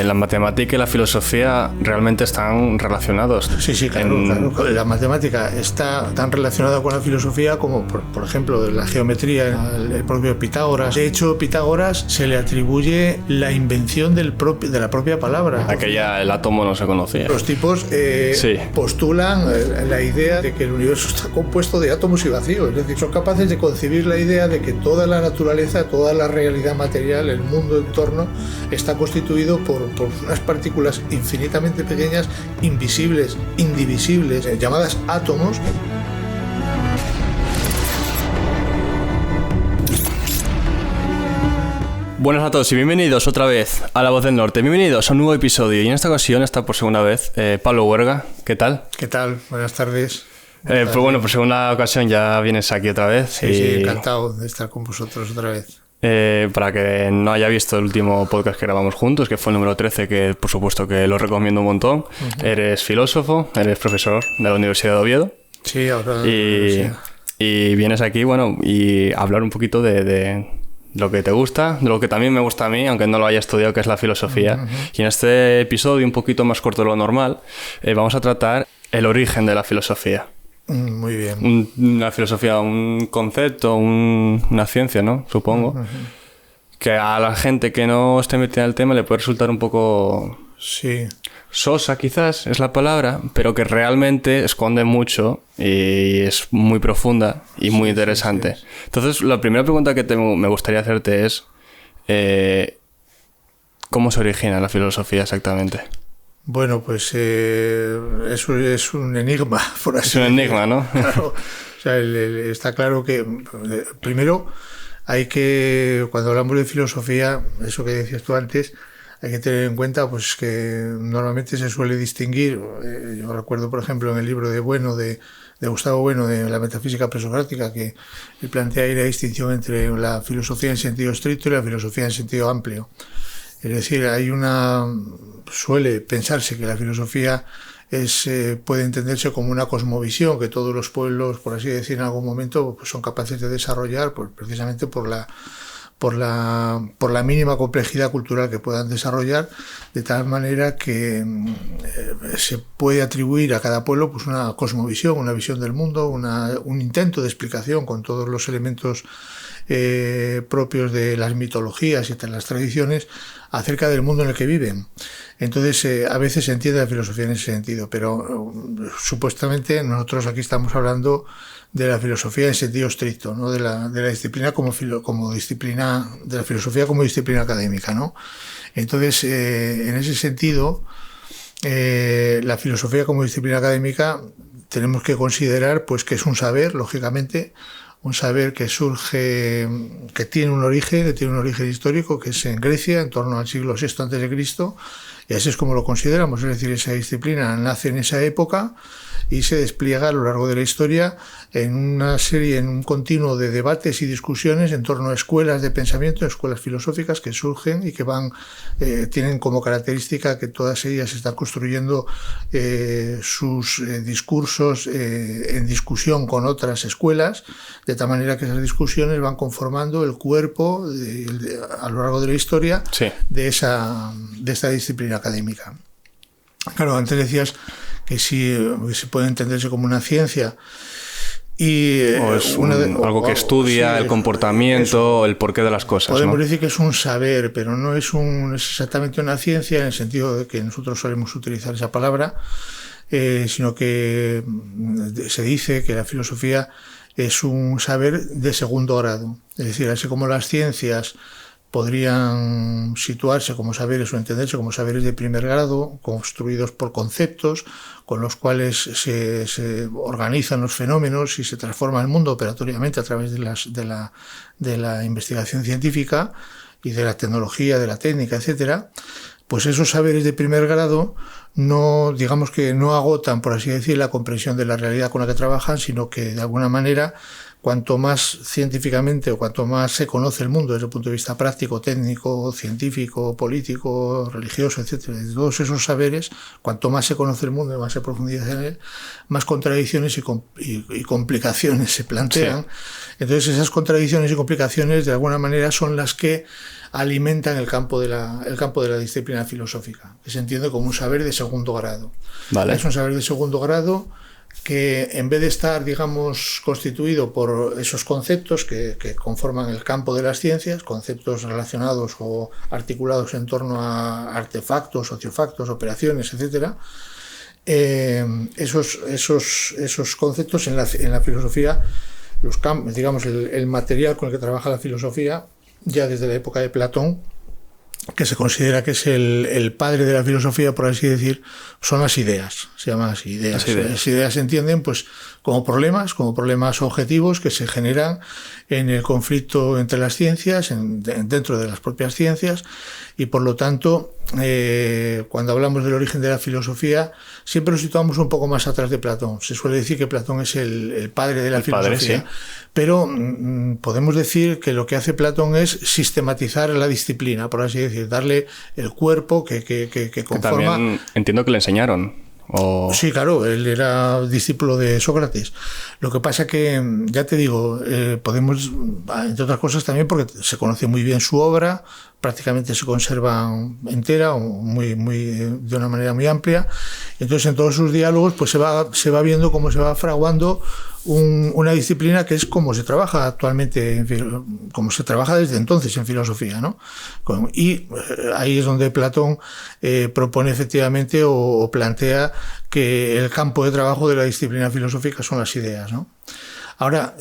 la matemática y la filosofía realmente están relacionados. Sí, claro. La matemática está tan relacionada con la filosofía como, por ejemplo, la geometría, el propio Pitágoras. De hecho, Pitágoras se le atribuye la invención de la propia palabra. Aquella, el átomo no se conocía. Los tipos postulan la idea de que el universo está compuesto de átomos y vacíos. Es decir, son capaces de concebir la idea de que toda la naturaleza, toda la realidad material, el mundo en torno, está constituido por unas partículas infinitamente pequeñas, invisibles, indivisibles, llamadas átomos. Buenas a todos y bienvenidos otra vez a La Voz del Norte. Bienvenidos a un nuevo episodio y en esta ocasión está por segunda vez Pablo Huerga. ¿Qué tal? ¿Qué tal? Buenas tardes. Pues bueno, por segunda ocasión ya vienes aquí otra vez. Sí, encantado de estar con vosotros otra vez. Para que no haya visto el último podcast que grabamos juntos, que fue el número 13, que por supuesto que lo recomiendo un montón. Uh-huh. Eres filósofo, eres profesor de la Universidad de Oviedo. Sí, ahora. Y vienes aquí, bueno, y hablar un poquito de lo que te gusta, de lo que también me gusta a mí, aunque no lo haya estudiado, que es la filosofía. Uh-huh. Y en este episodio, un poquito más corto de lo normal, vamos a tratar el origen de la filosofía. Muy bien. Una filosofía, un concepto, una ciencia, ¿no? Supongo. Uh-huh. Que a la gente que no esté metida en el tema le puede resultar un poco... Sí. Sosa, quizás, es la palabra, pero que realmente esconde mucho y es muy profunda y muy interesante. Sí. Entonces, la primera pregunta que me gustaría hacerte es... ¿cómo se origina la filosofía exactamente? Bueno, pues eso es un enigma, por así decirlo. Es un enigma, ¿no? Claro, o sea, está claro que, primero, cuando hablamos de filosofía, eso que decías tú antes, hay que tener en cuenta pues que normalmente se suele distinguir, yo recuerdo, por ejemplo, en el libro de Gustavo Bueno, de la metafísica presocrática, que él plantea ahí la distinción entre la filosofía en sentido estricto y la filosofía en sentido amplio. Es decir, suele pensarse que la filosofía puede entenderse como una cosmovisión que todos los pueblos, por así decir, en algún momento pues son capaces de desarrollar, precisamente por la mínima complejidad cultural que puedan desarrollar, de tal manera que se puede atribuir a cada pueblo pues una cosmovisión, una visión del mundo, un intento de explicación con todos los elementos propios de las mitologías y de las tradiciones acerca del mundo en el que viven. Entonces, a veces se entiende la filosofía en ese sentido, pero supuestamente nosotros aquí estamos hablando de la filosofía en sentido estricto, ¿no? de la disciplina como disciplina, de la filosofía como disciplina académica, ¿no? Entonces, en ese sentido, la filosofía como disciplina académica tenemos que considerar pues que es un saber, lógicamente, un saber que surge, que tiene un origen histórico, que es en Grecia, en torno al siglo VI a.C., y así es como lo consideramos, es decir, esa disciplina nace en esa época y se despliega a lo largo de la historia en un continuo de debates y discusiones en torno a escuelas de pensamiento, escuelas filosóficas que surgen y que tienen como característica que todas ellas están construyendo sus discursos en discusión con otras escuelas, de tal manera que esas discusiones van conformando el cuerpo a lo largo de la historia de esta disciplina académica. Claro, antes decías que sí, se puede entenderse como una ciencia o es algo que estudia el comportamiento, el porqué de las cosas. Podemos ¿no? decir que es un saber, pero no es exactamente una ciencia en el sentido de que nosotros solemos utilizar esa palabra, sino que se dice que la filosofía es un saber de segundo grado. Es decir, así como las ciencias podrían situarse como saberes o entenderse como saberes de primer grado, construidos por conceptos con los cuales se organizan los fenómenos y se transforma el mundo operatoriamente a través de la investigación científica y de la tecnología, de la técnica, etcétera. Pues esos saberes de primer grado no, digamos que no agotan, por así decir, la comprensión de la realidad con la que trabajan, sino que de alguna manera, cuanto más científicamente o cuanto más se conoce el mundo desde el punto de vista práctico, técnico, científico, político, religioso, etcétera, de todos esos saberes, cuanto más se conoce el mundo y más se profundiza en él, más contradicciones y complicaciones se plantean. Sí. Entonces esas contradicciones y complicaciones de alguna manera son las que alimentan el campo de la disciplina filosófica, que se entiende como un saber de segundo grado. Vale. Es un saber de segundo grado que, en vez de estar, digamos, constituido por esos conceptos que conforman el campo de las ciencias, conceptos relacionados o articulados en torno a artefactos, sociofactos, operaciones, etcétera, esos conceptos en la filosofía, digamos, el material con el que trabaja la filosofía, ya desde la época de Platón, que se considera que es el padre de la filosofía, por así decir, son las ideas. Se llaman así, ideas. Las ideas se entienden pues como problemas objetivos que se generan en el conflicto entre las ciencias, dentro de las propias ciencias, y por lo tanto, cuando hablamos del origen de la filosofía, siempre nos situamos un poco más atrás de Platón. Se suele decir que Platón es el padre de la filosofía, sí. Pero podemos decir que lo que hace Platón es sistematizar la disciplina, por así decir, darle el cuerpo que conforma. Que también entiendo que le enseñaron. Sí, claro, él era discípulo de Sócrates. Lo que pasa que, ya te digo, podemos, entre otras cosas también porque se conoce muy bien su obra, prácticamente se conserva entera, de una manera muy amplia. Entonces, en todos sus diálogos pues se va viendo cómo se va fraguando una disciplina que es como se trabaja actualmente, como se trabaja desde entonces en filosofía, ¿no? Y ahí es donde Platón propone efectivamente o plantea que el campo de trabajo de la disciplina filosófica son las ideas, ¿no? Ahora,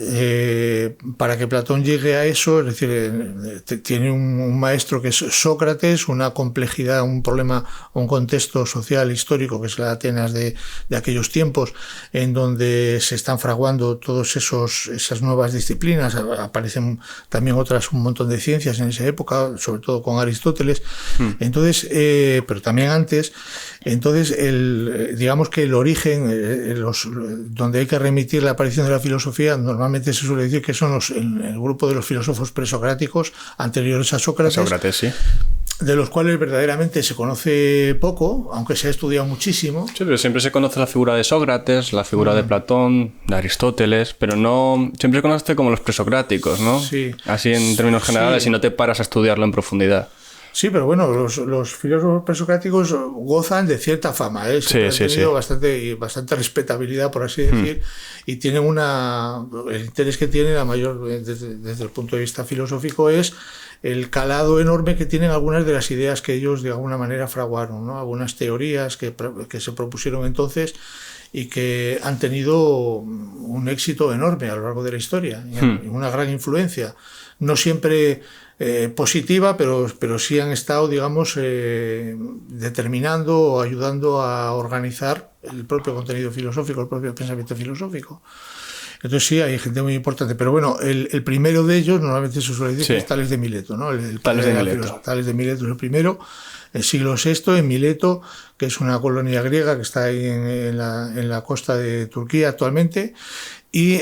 para que Platón llegue a eso, es decir, tiene un maestro que es Sócrates, una complejidad, un problema, un contexto social, histórico, que es la Atenas de aquellos tiempos, en donde se están fraguando todas esas nuevas disciplinas. Aparecen también un montón de ciencias en esa época, sobre todo con Aristóteles. Entonces, pero también antes. Entonces, digamos que el origen, donde hay que remitir la aparición de la filosofía, normalmente se suele decir que son el grupo de los filósofos presocráticos anteriores a Sócrates. Sócrates, sí. De los cuales verdaderamente se conoce poco, aunque se ha estudiado muchísimo. Sí, pero siempre se conoce la figura de Sócrates, la figura de Platón, de Aristóteles, pero no siempre se conoce como los presocráticos, ¿no? Sí. Así en términos generales, sí. Y no te paras a estudiarlo en profundidad. Sí, pero bueno, los filósofos presocráticos gozan de cierta fama, ¿eh? Siempre han tenido bastante respetabilidad, por así decir, y tienen el interés que tienen, la mayor, desde el punto de vista filosófico, es el calado enorme que tienen algunas de las ideas que ellos de alguna manera fraguaron, ¿no? Algunas teorías que se propusieron entonces y que han tenido un éxito enorme a lo largo de la historia, y una gran influencia. No siempre positiva, pero sí han estado, digamos, determinando o ayudando a organizar el propio contenido filosófico, el propio pensamiento filosófico. Entonces sí, hay gente muy importante. Pero bueno, el primero de ellos, normalmente se suele decir que es Tales de Mileto, ¿no? Tales de Mileto. Tales de Mileto es el primero, el siglo VI, en Mileto, que es una colonia griega que está ahí en la costa de Turquía actualmente. Y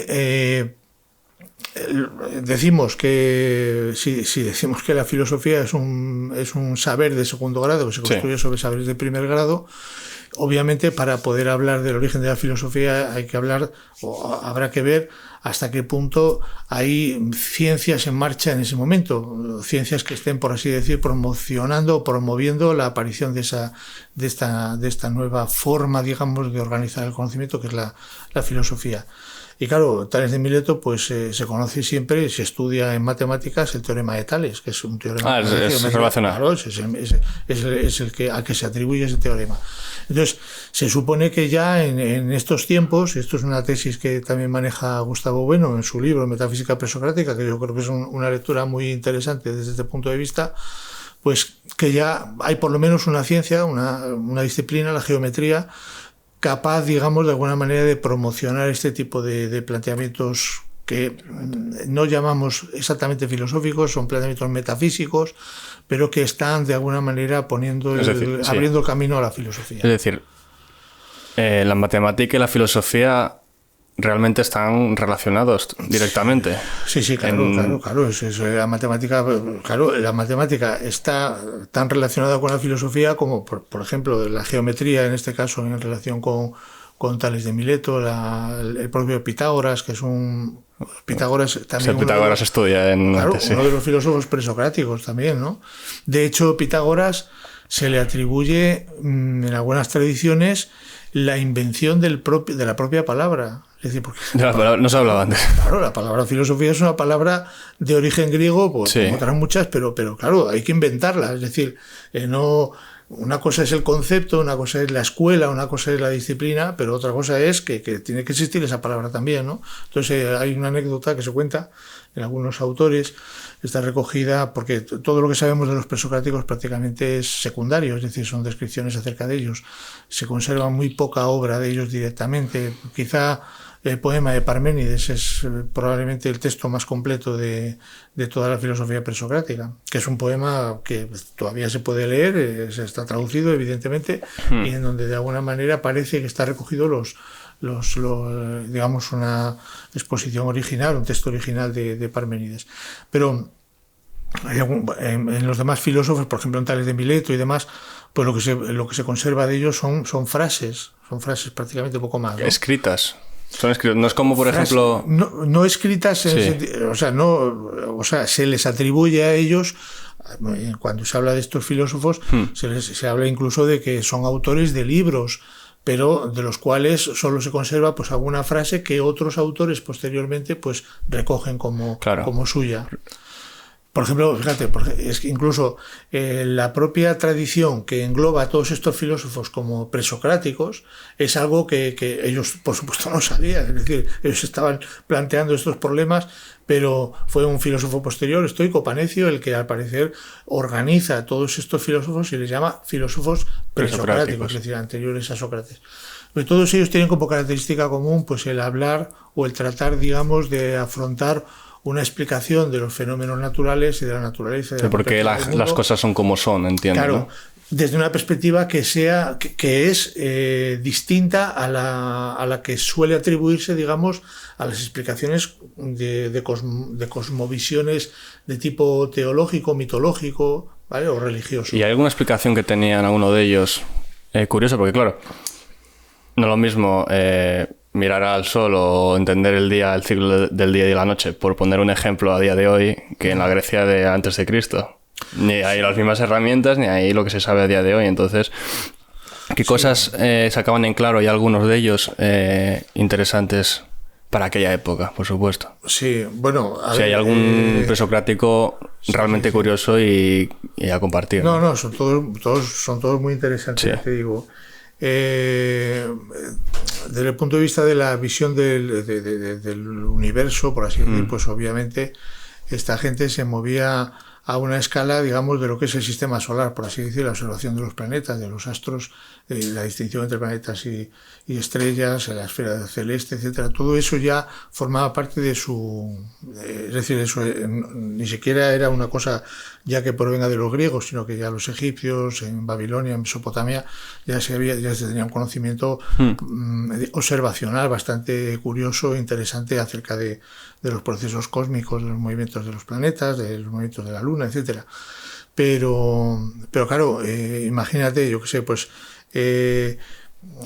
decimos que si decimos que la filosofía es un saber de segundo grado que se construye sobre saberes de primer grado, obviamente para poder hablar del origen de la filosofía hay que hablar, o habrá que ver hasta qué punto hay ciencias en marcha en ese momento, ciencias que estén, por así decir, promocionando o promoviendo la aparición de esta nueva forma, digamos, de organizar el conocimiento, que es la filosofía. Y claro, Tales de Mileto, pues se conoce siempre, se estudia en matemáticas el teorema de Tales, que es un teorema es relacionado. Claro, es al que se atribuye ese teorema. Entonces, se supone que ya en estos tiempos, esto es una tesis que también maneja Gustavo Bueno en su libro Metafísica presocrática, que yo creo que es una lectura muy interesante desde este punto de vista, pues que ya hay por lo menos una ciencia, una disciplina, la geometría, capaz, digamos, de alguna manera de promocionar este tipo de planteamientos que no llamamos exactamente filosóficos, son planteamientos metafísicos, pero que están de alguna manera abriendo el camino a la filosofía. Es decir, la matemática y la filosofía realmente están relacionados directamente. Sí, claro. La matemática está tan relacionada con la filosofía como, por ejemplo, la geometría, en este caso, en relación con Tales de Mileto, el propio Pitágoras, que es un Pitágoras también. Pitágoras estudia en... Claro, sí. uno de los filósofos presocráticos también, ¿no? De hecho, Pitágoras se le atribuye en algunas tradiciones la invención de la propia palabra. Es decir, porque no se hablaba antes. Claro, la palabra filosofía es una palabra de origen griego, pues, sí, como otras muchas, pero claro, hay que inventarla. Es decir, no... Una cosa es el concepto, una cosa es la escuela, una cosa es la disciplina, pero otra cosa es que tiene que existir esa palabra también, ¿no? Entonces hay una anécdota que se cuenta en algunos autores, está recogida, porque todo lo que sabemos de los presocráticos prácticamente es secundario, es decir, son descripciones acerca de ellos. Se conserva muy poca obra de ellos directamente. Quizá el poema de Parménides es probablemente el texto más completo de toda la filosofía presocrática, que es un poema que todavía se puede leer, se está traducido evidentemente, y en donde de alguna manera parece que está recogido digamos, una exposición original, un texto original de Parménides. Pero en los demás filósofos, por ejemplo en Tales de Mileto y demás, pues lo que se conserva de ellos son frases prácticamente, poco más, ¿no? Escritas. Son escritos. No es como, por ejemplo... No escritas, sí. O sea, se les atribuye a ellos, cuando se habla de estos filósofos, se habla incluso de que son autores de libros, pero de los cuales solo se conserva pues alguna frase que otros autores posteriormente pues recogen como suya. Por ejemplo, fíjate, es que incluso la propia tradición que engloba a todos estos filósofos como presocráticos es algo que ellos, por supuesto, no sabían. Es decir, ellos estaban planteando estos problemas, pero fue un filósofo posterior, estoico, Panecio, el que al parecer organiza a todos estos filósofos y les llama filósofos presocráticos, es decir, anteriores a Sócrates. Pero todos ellos tienen como característica común pues el hablar o el tratar, digamos, de afrontar una explicación de los fenómenos naturales y de la naturaleza. De por qué las cosas son como son, entiendo. Claro, ¿no? Desde una perspectiva que es distinta a la que suele atribuirse, digamos, a las explicaciones de cosmovisiones de tipo teológico, mitológico, ¿vale? O religioso. ¿Y hay alguna explicación que tenían alguno de ellos? Curioso, porque claro, no es lo mismo mirar al sol o entender el ciclo del día y de la noche, por poner un ejemplo a día de hoy, que en la Grecia de antes de Cristo. Ni hay las mismas herramientas, ni hay lo que se sabe a día de hoy. Entonces, ¿qué cosas sacaban en claro? Hay algunos de ellos interesantes para aquella época, por supuesto. Sí, bueno... Si hay algún presocrático realmente curioso y a compartir. No, son todos muy interesantes, te digo. Desde el punto de vista de la visión del universo, por así decir, pues obviamente esta gente se movía a una escala, digamos, de lo que es el sistema solar, por así decir, la observación de los planetas, de los astros, la distinción entre planetas y estrellas, la esfera celeste, etcétera. Todo eso ya formaba parte de su... Es decir, eso ni siquiera era una cosa ya que provenga de los griegos, sino que ya los egipcios, en Babilonia, en Mesopotamia, ya se tenía un conocimiento observacional bastante curioso e interesante acerca de los procesos cósmicos, de los movimientos de los planetas, de los movimientos de la Luna, etcétera. Pero claro, imagínate, yo qué sé, pues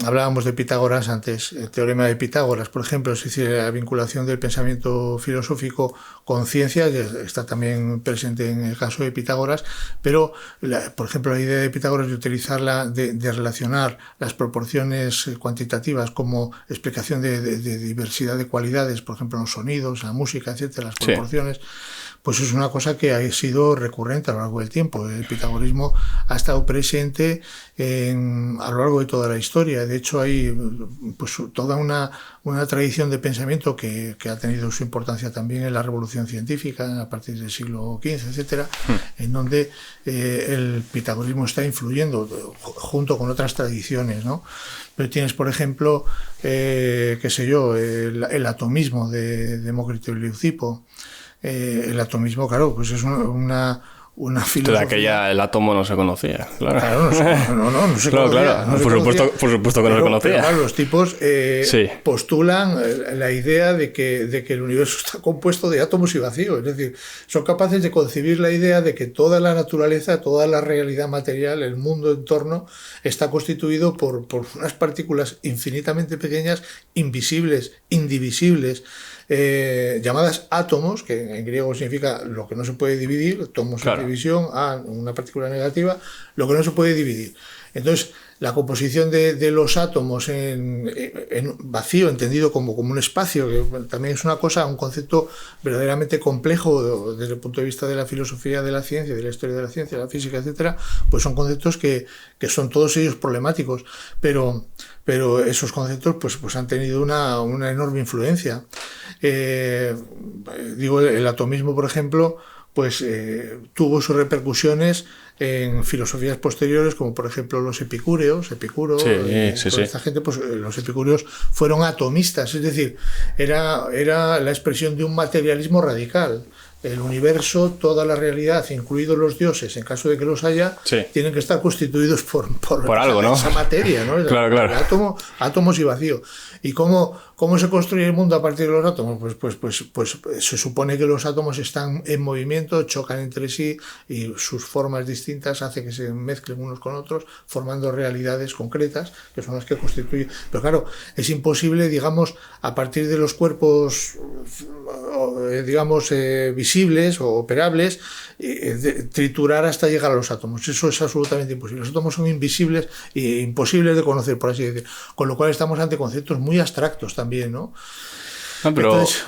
hablábamos de Pitágoras antes, el teorema de Pitágoras, por ejemplo, es decir, la vinculación del pensamiento filosófico con ciencias está también presente en el caso de Pitágoras, pero, por ejemplo, la idea de Pitágoras de utilizarla, de relacionar las proporciones cuantitativas como explicación de diversidad de cualidades, por ejemplo, los sonidos, la música, etcétera, las proporciones, pues es una cosa que ha sido recurrente a lo largo del tiempo. El pitagorismo ha estado presente a lo largo de toda la historia. De hecho, hay pues toda una tradición de pensamiento que ha tenido su importancia también en la revolución científica a partir del siglo XV, etcétera, en donde el pitagorismo está influyendo junto con otras tradiciones, ¿no? Pero tienes, por ejemplo, qué sé yo, el atomismo de Demócrito y Leucipo. El atomismo, claro, pues es una una filosofía. De aquella el átomo no se conocía, claro. Claro, no se claro, conocía. claro. No se Por conocía. supuesto que no se conocía. Pero, claro, los tipos Sí. postulan la idea de que el universo está compuesto de átomos y vacío. Es decir, son capaces de concebir la idea de que toda la naturaleza, toda la realidad material, el mundo en torno, está constituido por unas partículas infinitamente pequeñas, invisibles, indivisibles, llamadas átomos, que en griego significa lo que no se puede dividir, tomos Claro. en división, una partícula negativa, lo que no se puede dividir. Entonces, la composición de los átomos en vacío, entendido como un espacio, que también es una cosa, un concepto verdaderamente complejo desde el punto de vista de la filosofía de la ciencia, de la historia de la ciencia, de la física, etcétera, pues son conceptos que son todos ellos problemáticos, pero esos conceptos pues han tenido una enorme influencia. Digo, el atomismo, por ejemplo, pues tuvo sus repercusiones en filosofías posteriores, como por ejemplo los epicúreos, Epicuro, esta gente, pues los epicúreos fueron atomistas, es decir, era la expresión de un materialismo radical. El universo, toda la realidad, incluidos los dioses, en caso de que los haya, tienen que estar constituidos por algo, ¿no? Esa materia, ¿no? Claro. El átomo, átomos y vacío. ¿Y cómo se construye el mundo a partir de los átomos? Pues se supone que los átomos están en movimiento, chocan entre sí y sus formas distintas hacen que se mezclen unos con otros, formando realidades concretas, que son las que constituyen. Pero claro, es imposible, digamos, a partir de los cuerpos, digamos, visibles o operables, triturar hasta llegar a los átomos. Eso es absolutamente imposible. Los átomos son invisibles e imposibles de conocer, por así decir. Con lo cual estamos ante conceptos muy abstractos también, ¿no? No, pero entonces,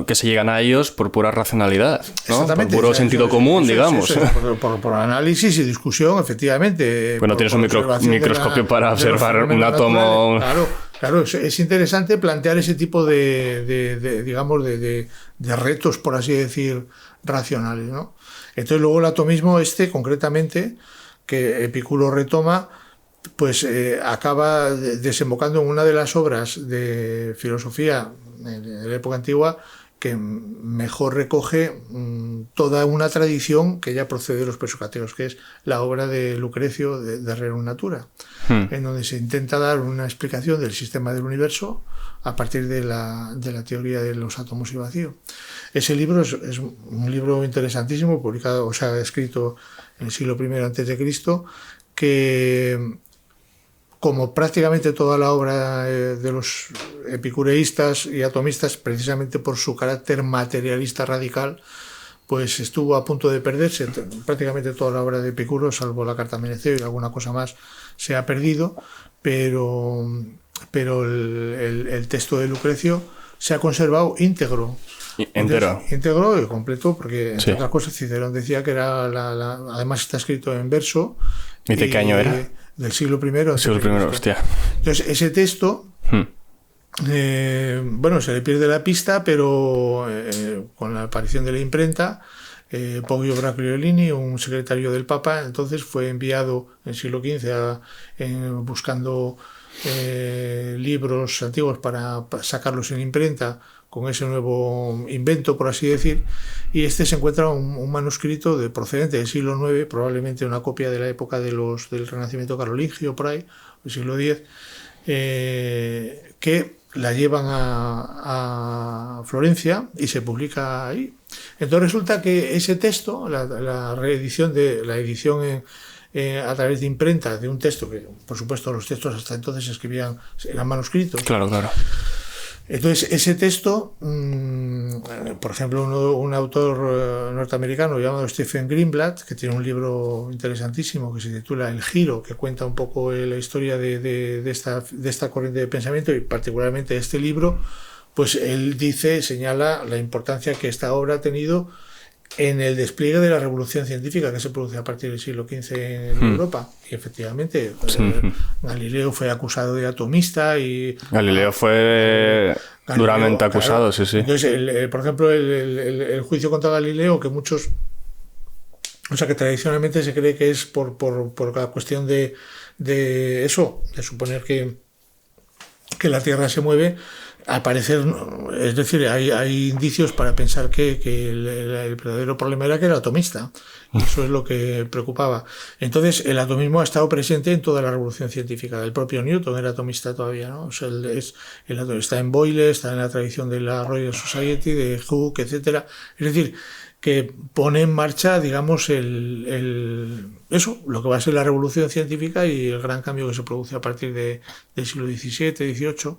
que se llegan a ellos por pura racionalidad, ¿no? Exactamente. Por puro sentido común, digamos. Por análisis y discusión, efectivamente. Pues no tienes un microscopio para observar un átomo. Claro, es interesante plantear ese tipo digamos, de retos, por así decir, racionales, ¿no? Entonces luego el atomismo concretamente, que Epicuro retoma, pues acaba desembocando en una de las obras de filosofía de la época antigua que mejor recoge toda una tradición que ya procede de los presocráticos, que es la obra de Lucrecio de Rerum Natura, en donde se intenta dar una explicación del sistema del universo a partir de la teoría de los átomos y vacío. Ese libro es un libro interesantísimo, publicado, o sea, escrito en el siglo I a.C., que, como prácticamente toda la obra de los epicureístas y atomistas, precisamente por su carácter materialista radical, pues estuvo a punto de perderse. Prácticamente toda la obra de Epicuro, salvo la Carta a Meneceo y alguna cosa más, se ha perdido, pero el texto de Lucrecio se ha conservado íntegro. Íntegro y completo, porque entre otras cosas Cicerón decía que era además está escrito en verso. ¿Y de qué año era? Del siglo I. Siglo I, hostia. Entonces ese texto, se le pierde la pista, pero con la aparición de la imprenta, Poggio Bracciolini, un secretario del Papa, entonces fue enviado en el siglo XV buscando libros antiguos para sacarlos en imprenta con ese nuevo invento, por así decir, y se encuentra un manuscrito procedente del siglo IX, probablemente una copia de la época del Renacimiento carolingio, por ahí, del siglo X, que la llevan a Florencia y se publica ahí. Entonces resulta que ese texto, la edición a través de imprenta de un texto, que por supuesto los textos hasta entonces se escribían, eran manuscritos. Claro. Entonces ese texto, por ejemplo, un autor norteamericano llamado Stephen Greenblatt, que tiene un libro interesantísimo que se titula El Giro, que cuenta un poco la historia de esta corriente de pensamiento y particularmente este libro, pues él señala la importancia que esta obra ha tenido en el despliegue de la revolución científica que se produce a partir del siglo XV en Europa. Y efectivamente, Galileo fue acusado de atomista y... Galileo fue duramente acusado, claro. Sí. Entonces, por ejemplo, el juicio contra Galileo, que muchos... O sea, que tradicionalmente se cree que es por la cuestión de eso, de suponer que que la Tierra se mueve, al parecer, es decir, hay indicios para pensar que el verdadero problema era que era atomista. Y eso es lo que preocupaba. Entonces, el atomismo ha estado presente en toda la revolución científica. El propio Newton era atomista todavía, ¿no? O sea, está en Boyle, está en la tradición de la Royal Society, de Hooke, etcétera. Es decir, que pone en marcha, digamos, eso, lo que va a ser la revolución científica y el gran cambio que se produce a partir del siglo XVII, XVIII.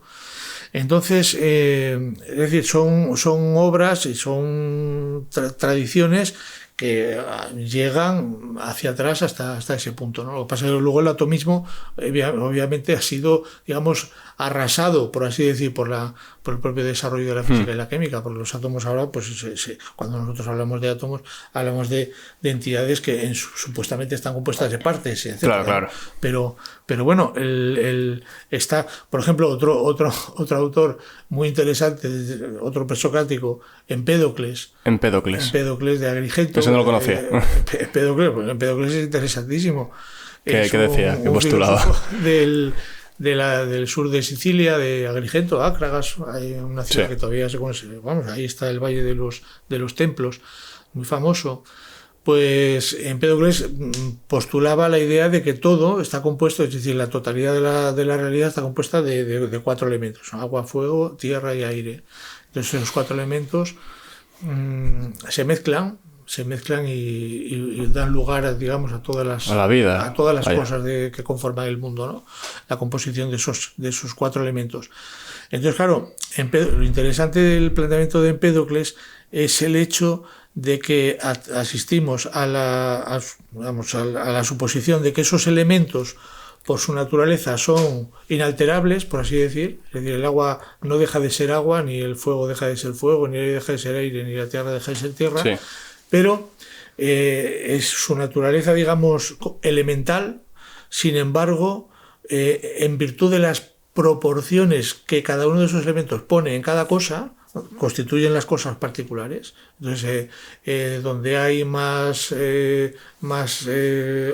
Entonces, es decir, son obras y son tradiciones que llegan hacia atrás hasta ese punto, ¿no? Lo que pasa es que luego el atomismo obviamente ha sido, digamos, arrasado, por así decir, por el propio desarrollo de la física y la química, porque los átomos ahora, pues cuando nosotros hablamos de átomos, hablamos de entidades que supuestamente están compuestas de partes, etc. Claro. Pero bueno, está, por ejemplo, otro autor muy interesante, otro presocrático, Empédocles de Agrigento. Eso no lo conocía. Empédocles es interesantísimo. ¿Qué decía? ¿Qué postulaba? Del sur de Sicilia, de Agrigento, Acragas, hay una ciudad que todavía se conoce, vamos, ahí está el Valle de los Templos, muy famoso. Pues Empédocles postulaba la idea de que todo está compuesto, es decir, la totalidad de la realidad está compuesta de 4 elementos: agua, fuego, tierra y aire. Entonces los 4 elementos se mezclan y dan lugar, digamos, a todas las cosas que conforman el mundo, ¿no? La composición de esos 4 elementos. Entonces, claro, lo interesante del planteamiento de Empédocles es el hecho de que asistimos a la suposición de que esos elementos, por su naturaleza, son inalterables, por así decir. Es decir, el agua no deja de ser agua, ni el fuego deja de ser fuego, ni el aire deja de ser aire, ni la tierra deja de ser tierra. Sí. Pero es su naturaleza, digamos, elemental. Sin embargo, en virtud de las proporciones que cada uno de esos elementos pone en cada cosa, constituyen las cosas particulares. Entonces, donde hay más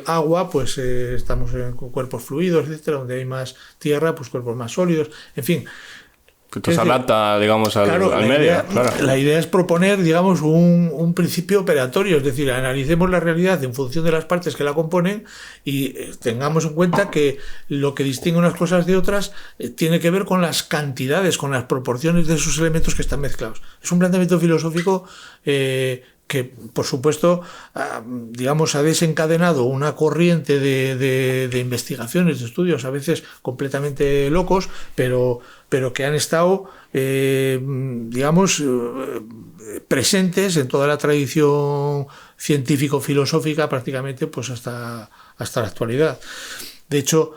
agua, pues estamos en cuerpos fluidos, etcétera. Donde hay más tierra, pues cuerpos más sólidos. En fin. Que se adapta, digamos, al medio. La idea es proponer, digamos, un principio operatorio, es decir, analicemos la realidad en función de las partes que la componen y tengamos en cuenta que lo que distingue unas cosas de otras tiene que ver con las cantidades, con las proporciones de esos elementos que están mezclados. Es un planteamiento filosófico que, por supuesto, digamos, ha desencadenado una corriente de investigaciones, de estudios, a veces completamente locos, pero que han estado, digamos, presentes en toda la tradición científico-filosófica prácticamente pues hasta la actualidad. De hecho,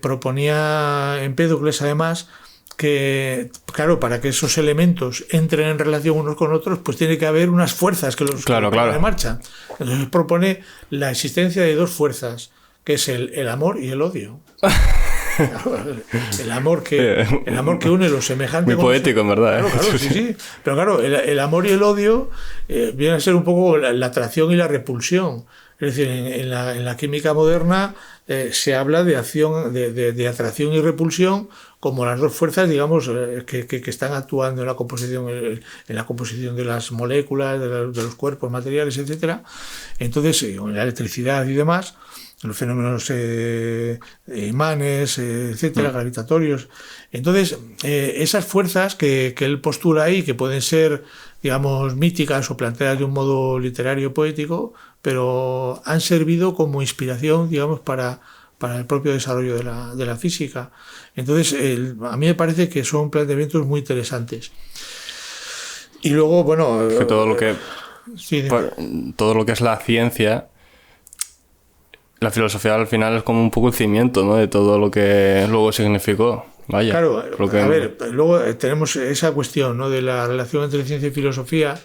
proponía Empédocles, además, que, claro, para que esos elementos entren en relación unos con otros, pues tiene que haber unas fuerzas que los ponen en marcha. Entonces propone la existencia de 2 fuerzas, que es el amor y el odio. El amor que une los semejantes. Muy poético, en verdad. Claro, sí. Pero claro, el amor y el odio vienen a ser un poco la atracción y la repulsión. Es decir, en la química moderna se habla de atracción y repulsión como las 2 fuerzas, digamos, que están actuando en la composición de las moléculas, de los cuerpos materiales, etcétera. Entonces, en la electricidad y demás, los fenómenos imanes, etcétera, gravitatorios. Entonces, esas fuerzas que él postula ahí, que pueden ser, digamos, míticas o planteadas de un modo literario poético, pero han servido como inspiración, digamos, para el propio desarrollo de la física. Entonces, a mí me parece que son planteamientos muy interesantes. Y luego, bueno... Que todo lo que es la ciencia, la filosofía al final es como un poco el cimiento, ¿no?, de todo lo que luego significó. Vaya. Claro, a ver, luego tenemos esa cuestión, ¿no?, de la relación entre ciencia y filosofía.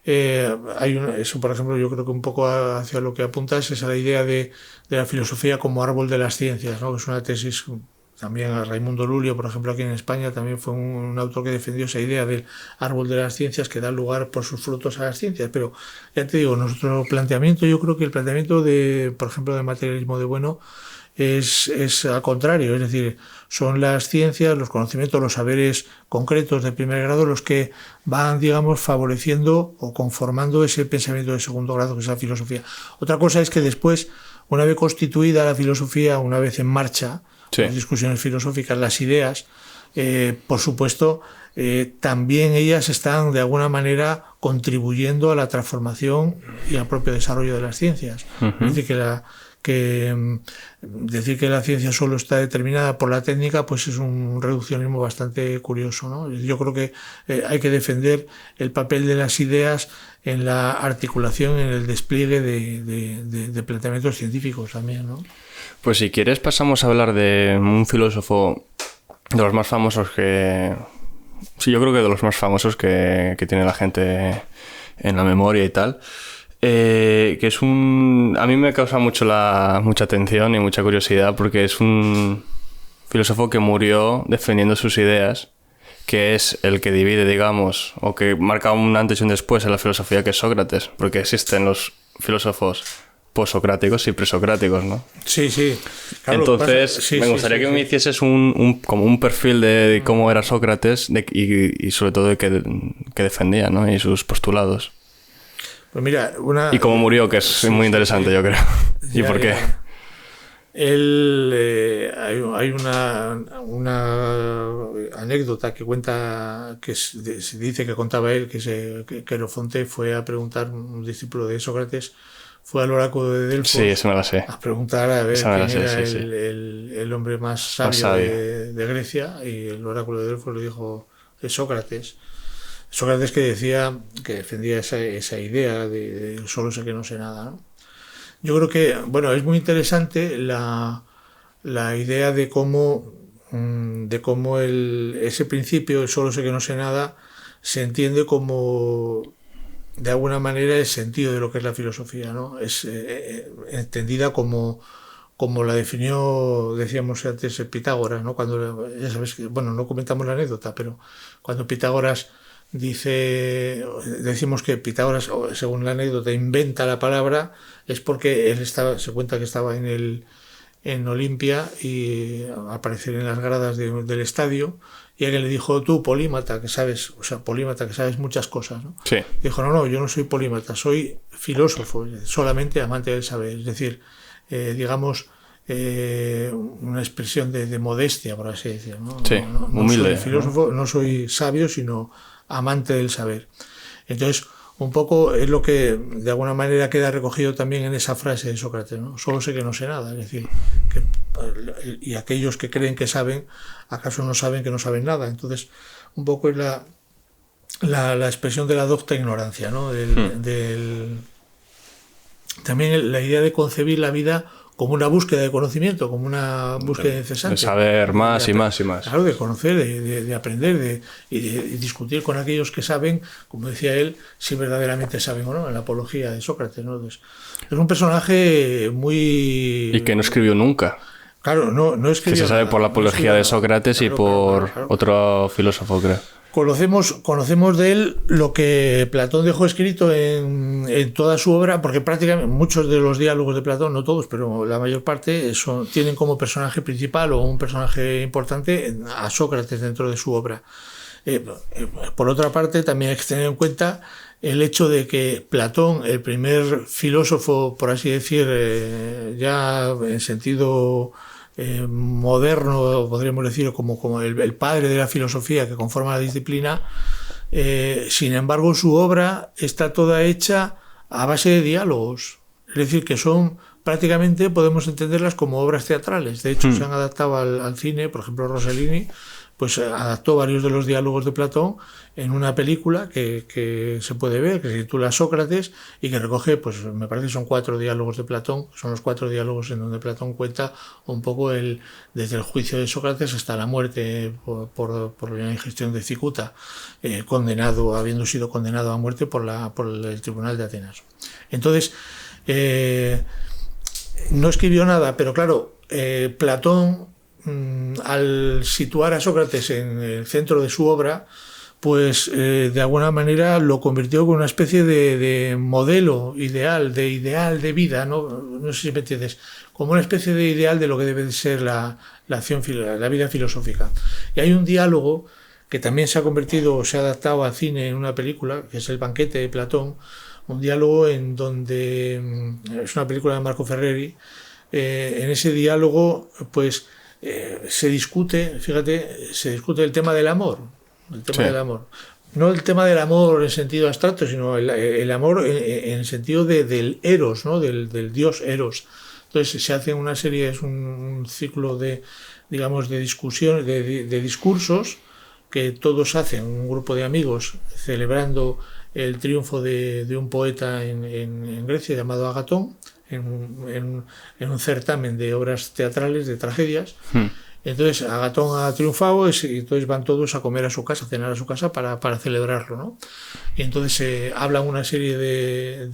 Eso, por ejemplo, yo creo que un poco hacia lo que apuntas es a la idea de la filosofía como árbol de las ciencias, ¿no?, que es una tesis. También a Raimundo Lulio, por ejemplo, aquí en España, también fue un autor que defendió esa idea del árbol de las ciencias que da lugar por sus frutos a las ciencias. Pero ya te digo, nuestro planteamiento, yo creo que el planteamiento por ejemplo, del materialismo de Bueno, es al contrario, es decir, son las ciencias, los conocimientos, los saberes concretos de primer grado los que van, digamos, favoreciendo o conformando ese pensamiento de segundo grado que es la filosofía. Otra cosa es que después, una vez constituida la filosofía, una vez en marcha, sí, las discusiones filosóficas, las ideas, por supuesto, también ellas están de alguna manera contribuyendo a la transformación y al propio desarrollo de las ciencias. Es decir, decir que la ciencia solo está determinada por la técnica, pues es un reduccionismo bastante curioso, ¿no? Yo creo que hay que defender el papel de las ideas en la articulación, en el despliegue de planteamientos científicos también, ¿no? Pues si quieres pasamos a hablar de un filósofo de los más famosos que... Sí, yo creo que de los más famosos que tiene la gente en la memoria y tal. Que es un... A mí me causa mucha atención y mucha curiosidad porque es un filósofo que murió defendiendo sus ideas, que es el que divide, digamos, o que marca un antes y un después en la filosofía, que es Sócrates, porque existen los filósofos posocráticos y presocráticos, ¿no? Sí, sí. Claro, entonces, sí, me gustaría que me hicieses como un perfil de cómo era Sócrates y sobre todo de que defendía, ¿no? Y sus postulados. Pues mira, y cómo murió, que es muy interesante, yo creo. ¿Y por qué? Él, hay una anécdota que cuenta, que se dice que contaba él, que Querofonte fue a preguntar, un discípulo de Sócrates, fue al oráculo de Delfos, sí, eso me la sé, a preguntar a ver quién era el hombre más sabio de Grecia, y el oráculo de Delfos le dijo, es Sócrates. Sócrates, que decía, que defendía esa idea de solo sé que no sé nada, ¿no? Yo creo que, bueno, es muy interesante la idea de cómo ese principio, el solo sé que no sé nada, se entiende como, de alguna manera, el sentido de lo que es la filosofía, ¿no? Es entendida como la definió, decíamos antes, Pitágoras, ¿no? Cuando, ya sabes que, bueno, no comentamos la anécdota, pero cuando Pitágoras decimos que Pitágoras, según la anécdota, inventa la palabra, es porque él se cuenta que estaba en Olimpia y aparecer en las gradas del estadio, y alguien le dijo, tú, polímata, que sabes muchas cosas, ¿no? Sí. Dijo, no, yo no soy polímata, soy filósofo, solamente amante del saber, es decir, digamos, una expresión de modestia, por así decirlo, ¿no? Sí, no humilde. Soy filósofo, no soy sabio, sino amante del saber. Entonces, un poco es lo que de alguna manera queda recogido también en esa frase de Sócrates, ¿no? Solo sé que no sé nada, es decir, y aquellos que creen que saben, acaso no saben que no saben nada. Entonces, un poco es la expresión de la docta ignorancia, ¿no? También la idea de concebir la vida como una búsqueda de conocimiento, como una búsqueda incesante. De saber más y más y más. Claro, de conocer, de aprender, y de discutir con aquellos que saben, como decía él, si verdaderamente saben o no, en la apología de Sócrates, ¿no? Entonces, es un personaje muy... Y que no escribió nunca. Claro, no escribió. Que se sabe por la apología de Sócrates, claro, y por otro filósofo, creo. Conocemos de él lo que Platón dejó escrito en toda su obra, porque prácticamente muchos de los diálogos de Platón, no todos, pero la mayor parte, tienen como personaje principal o un personaje importante a Sócrates dentro de su obra. Por otra parte, también hay que tener en cuenta el hecho de que Platón, el primer filósofo, por así decir, ya en sentido moderno, podríamos decir, como el padre de la filosofía que conforma la disciplina, sin embargo su obra está toda hecha a base de diálogos, es decir, que son prácticamente, podemos entenderlas como obras teatrales. De hecho se han adaptado al cine, por ejemplo Rossellini pues adaptó varios de los diálogos de Platón en una película que se puede ver, que se titula Sócrates, y que recoge, pues me parece que son 4 diálogos de Platón, son los 4 diálogos en donde Platón cuenta un poco desde el juicio de Sócrates hasta la muerte por la ingestión de cicuta, habiendo sido condenado a muerte por el Tribunal de Atenas. Entonces, no escribió nada, pero claro, Platón, al situar a Sócrates en el centro de su obra, pues de alguna manera lo convirtió en una especie de modelo ideal de vida, no sé si me entiendes, como una especie de ideal de lo que debe ser la vida filosófica. Y hay un diálogo que también se ha adaptado al cine en una película, que es El banquete de Platón, un diálogo en donde es una película de Marco Ferreri. En ese diálogo pues se discute el tema del amor. Del amor. No el tema del amor en sentido abstracto, sino el amor en el sentido del eros, ¿no? del dios eros. Entonces se hace una serie, es un ciclo de discusión, de discursos que todos hacen, un grupo de amigos celebrando el triunfo de un poeta en Grecia llamado Agatón, en un certamen de obras teatrales, de tragedias. Entonces Agatón ha triunfado y entonces van todos a comer a su casa, a cenar a su casa para celebrarlo, ¿no? Y entonces hablan una serie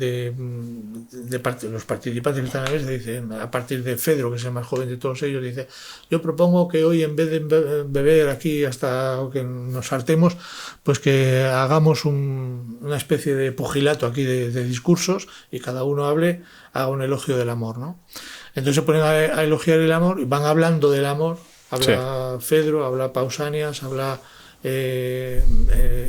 los participantes que están en la mesa, dicen, a partir de Fedro, que es el más joven de todos ellos, dice: yo propongo que hoy, en vez de beber aquí hasta que nos hartemos, pues que hagamos una especie de pugilato aquí de discursos, y cada uno haga un elogio del amor, ¿no? Entonces se ponen a elogiar el amor y van hablando del amor. Habla Fedro, habla Pausanias, habla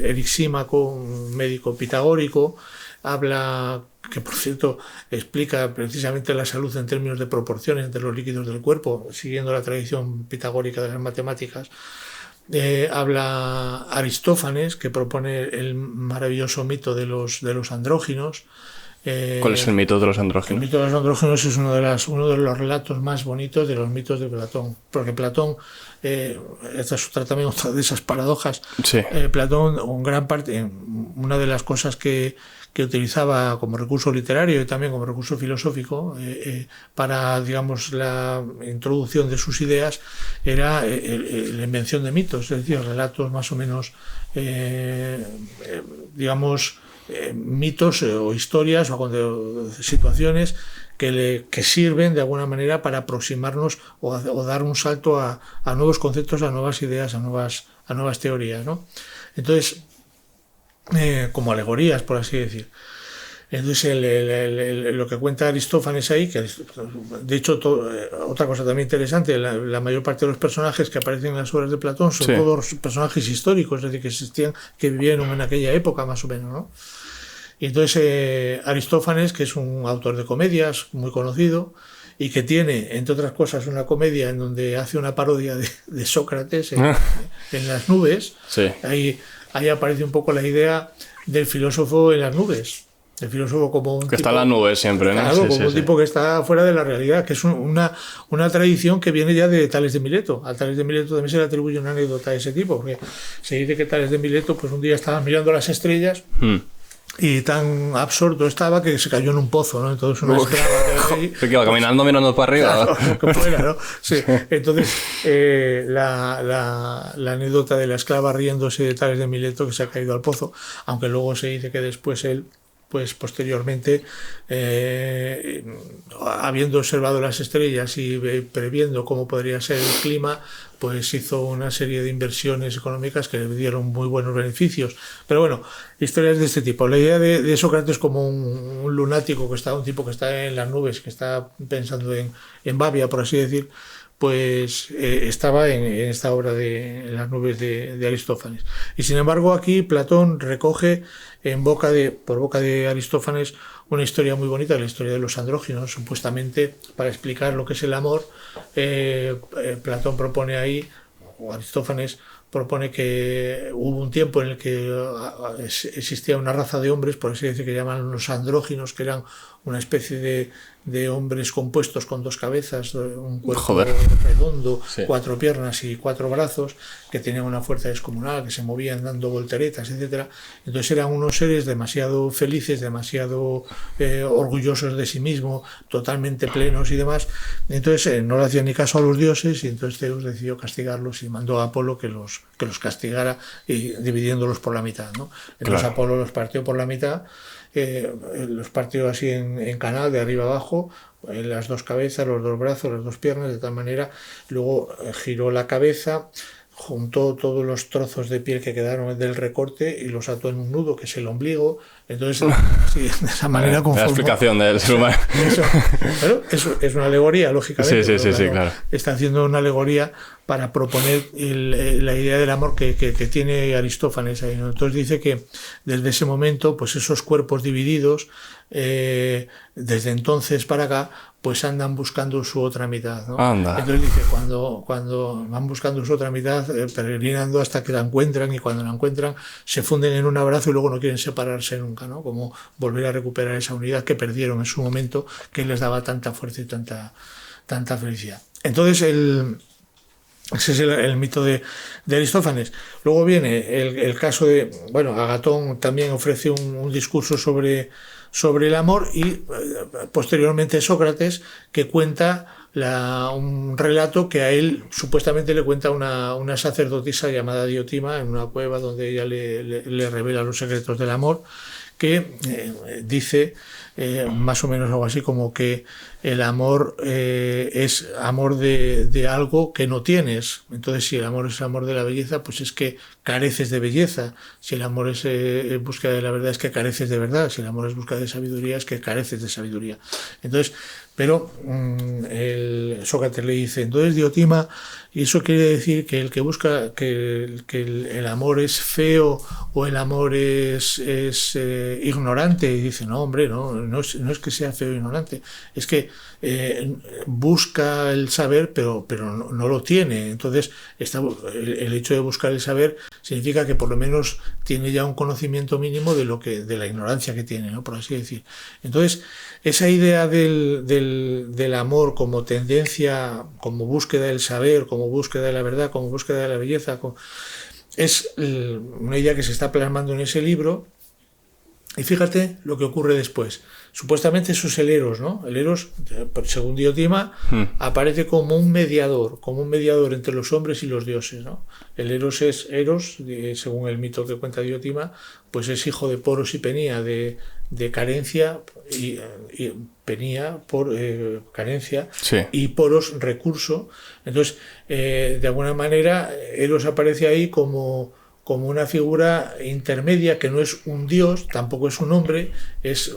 Erixímaco, un médico pitagórico, habla, que por cierto explica precisamente la salud en términos de proporciones entre los líquidos del cuerpo, siguiendo la tradición pitagórica de las matemáticas. Habla Aristófanes, que propone el maravilloso mito de los andróginos. ¿Cuál es el mito de los andróginos? El mito de los andróginos es uno de los relatos más bonitos de los mitos de Platón, porque Platón, esta es también otra de esas paradojas. Sí. Platón, una de las cosas que utilizaba como recurso literario y también como recurso filosófico para, digamos, la introducción de sus ideas, era la invención de mitos, es decir, relatos más o menos, digamos, mitos o historias o situaciones que sirven de alguna manera para aproximarnos o dar un salto a nuevos conceptos, a nuevas ideas, a nuevas teorías, ¿no? Entonces, como alegorías, por así decir. Entonces lo que cuenta Aristófanes ahí, que de hecho otra cosa también interesante, la mayor parte de los personajes que aparecen en las obras de Platón son todos personajes históricos, es decir, que existían, que vivieron en aquella época más o menos, ¿no? Y entonces Aristófanes, que es un autor de comedias muy conocido y que tiene, entre otras cosas, una comedia en donde hace una parodia de Sócrates en las nubes, ahí aparece un poco la idea del filósofo en las nubes. El filósofo como un que tipo, está en las nubes siempre, ¿no? Claro, como un tipo que está fuera de la realidad, que es una tradición que viene ya de Tales de Mileto. A Tales de Mileto también se le atribuye una anécdota de ese tipo, porque se dice que Tales de Mileto pues un día estaba mirando las estrellas y tan absorto estaba que se cayó en un pozo, ¿no? Entonces una esclava que iba caminando mirando para arriba. Claro, que fuera, ¿no? Sí. Entonces la anécdota de la esclava riéndose de Tales de Mileto que se ha caído al pozo, aunque luego se dice que después él, pues posteriormente, habiendo observado las estrellas y previendo cómo podría ser el clima, pues hizo una serie de inversiones económicas que le dieron muy buenos beneficios. Pero bueno, historias de este tipo. La idea de Sócrates como un lunático, un tipo que está en las nubes, que está pensando en Babia, por así decir, pues estaba en esta obra de Las nubes de Aristófanes. Y sin embargo aquí Platón recoge por boca de Aristófanes una historia muy bonita, la historia de los andróginos, supuestamente para explicar lo que es el amor. Platón propone ahí, o Aristófanes propone, que hubo un tiempo en el que existía una raza de hombres, por así decir, que llaman los andróginos, que eran una especie de hombres compuestos con dos cabezas, un cuerpo redondo, 4 piernas y 4 brazos, que tenían una fuerza descomunal, que se movían dando volteretas, etcétera. Entonces eran unos seres demasiado felices, demasiado orgullosos de sí mismos, totalmente plenos y demás. Entonces no le hacían ni caso a los dioses, y entonces Zeus decidió castigarlos y mandó a Apolo que los castigara, y dividiéndolos por la mitad, ¿no? Entonces Apolo los partió por la mitad. Los partió así en canal, de arriba abajo, en las 2 cabezas, los 2 brazos, las 2 piernas, de tal manera. Luego giró la cabeza, juntó todos los trozos de piel que quedaron del recorte y los ató en un nudo, que es el ombligo. Entonces, sí, de esa manera conformó... La explicación del ser humano. Pero eso es una alegoría, lógicamente. Sí, claro. Está haciendo una alegoría para proponer la idea del amor que tiene Aristófanes ahí, ¿no? Entonces dice que desde ese momento, pues esos cuerpos divididos, desde entonces para acá, pues andan buscando su otra mitad, ¿no? Anda. Entonces dice, cuando van buscando su otra mitad, peregrinando hasta que la encuentran, y cuando la encuentran se funden en un abrazo y luego no quieren separarse nunca, ¿no? Como volver a recuperar esa unidad que perdieron en su momento, que les daba tanta fuerza y tanta felicidad. Entonces ese es el mito de Aristófanes. Luego viene el caso de, bueno, Agatón también ofrece un discurso sobre el amor, y posteriormente Sócrates, que cuenta un relato que a él supuestamente le cuenta una sacerdotisa llamada Diotima en una cueva, donde ella le revela los secretos del amor, que dice más o menos algo así como que el amor es amor de algo que no tienes. Entonces, si el amor es amor de la belleza, pues es que careces de belleza. Si el amor es búsqueda de la verdad, es que careces de verdad. Si el amor es búsqueda de sabiduría, es que careces de sabiduría. Entonces, pero Sócrates le dice, entonces Diotima, y eso quiere decir que el que busca que el amor es feo o el amor es ignorante. Y dice, no, hombre, no es que sea feo o ignorante, es que busca el saber, pero no lo tiene. Entonces, el hecho de buscar el saber significa que por lo menos tiene ya un conocimiento mínimo de la ignorancia que tiene, ¿no? Por así decir. Entonces, esa idea del amor como tendencia, como búsqueda del saber, como búsqueda de la verdad, como búsqueda de la belleza, es una idea que se está plasmando en ese libro. Y fíjate lo que ocurre después. Supuestamente eso es el Eros, ¿no? El Eros, según Diotima, aparece como un mediador entre los hombres y los dioses, ¿no? El Eros según el mito que cuenta Diotima, pues es hijo de Poros y Penía, de carencia, y Penía por carencia, sí, y Poros recurso. Entonces, de alguna manera, Eros aparece ahí como una figura intermedia, que no es un dios, tampoco es un hombre, es